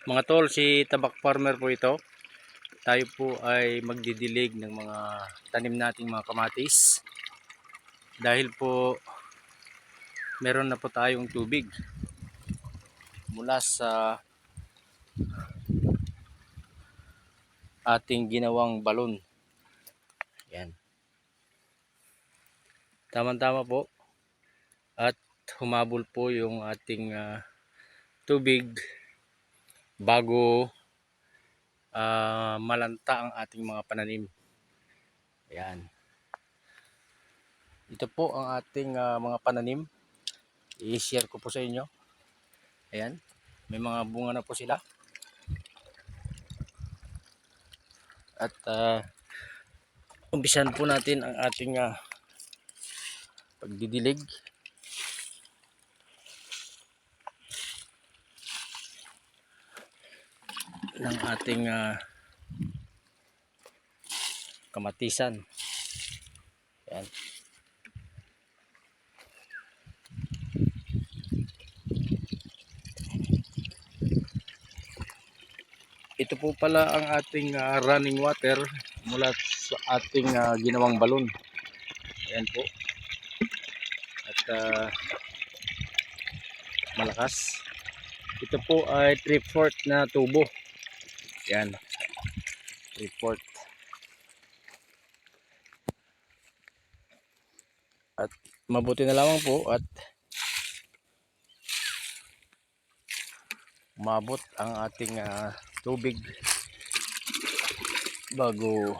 Mga tol, si Tabak Farmer po ito. Tayo po ay magdidilig ng mga tanim nating mga kamatis. Dahil po meron na po tayong tubig mula sa ating ginawang balon. Yan. Tama-tama po. At humabol po yung ating tubig bago malanta ang ating mga pananim. Ayan. Ito po ang ating mga pananim. I-share ko po sa inyo. Ayan. May mga bunga na po sila. At umpisan po natin ang ating pagdidilig. Ng ating kamatisan. Ayan. Ito po pala ang ating running water mula sa ating ginawang balon. Ayan po. At malakas. Ito po ay 3/4 na tubo. Ayan. 3/4. At mabuti na lamang po at umabot ang ating tubig bago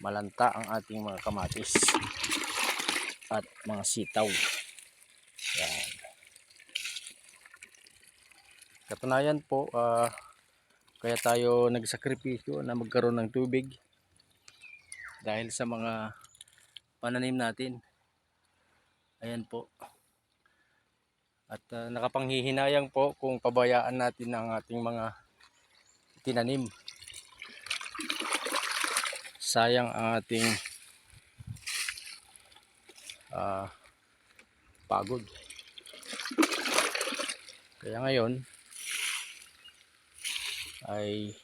malanta ang ating mga kamatis at mga sitaw. Yan. Katunayan po, kaya tayo nagsakripisyo na magkaroon ng tubig dahil sa mga pananim natin. Ayan po. At nakapanghihinayang po kung pabayaan natin ang ating mga tinanim. Sayang ang ating pagod. Kaya ngayon ay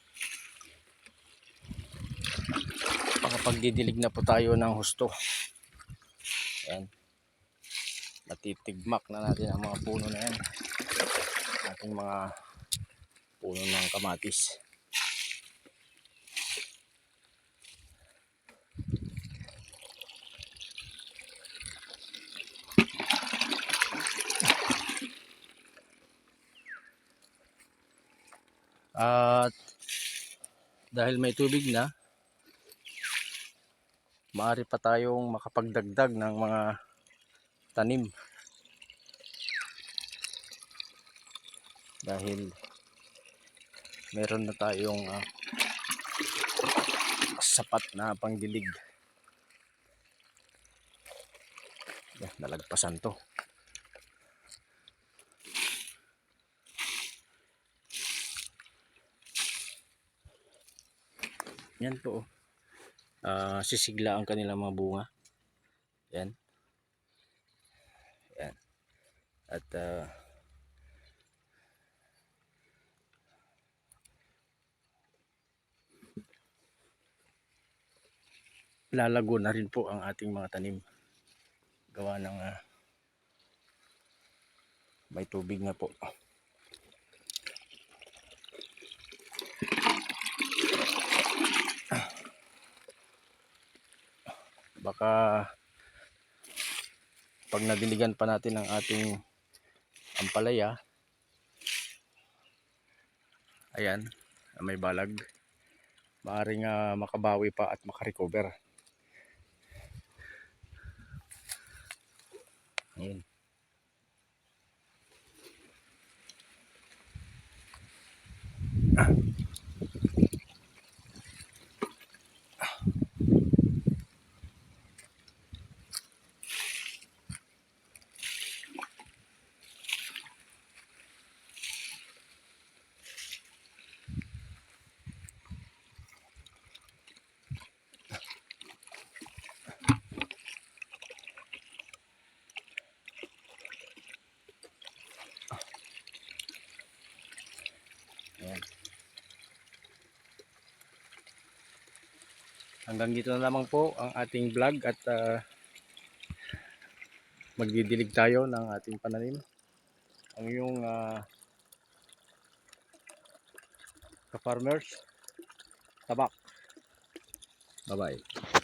makapagdidilig na po tayo ng husto. Ayan. Natitigmak na natin ang mga puno na yan. Ating mga puno ng kamatis. At dahil may tubig na, maaari pa tayong makapagdagdag ng mga tanim. Dahil meron na tayong sapat na pangdilig. Nalagpasan to. Yan po. Sisigla ang kanilang mga bunga. Yan. Yan. At lalago na rin po ang ating mga tanim. Gawa ng may tubig na po. Baka pag nadiligan pa natin ang ating ampalaya, ayan, may balag, maaaring makabawi pa at makarecover. Ayan. Hanggang dito na lamang po ang ating vlog at magdidilig tayo ng ating pananim. Ang iyong ka-farmers, Tabak. Bye-bye.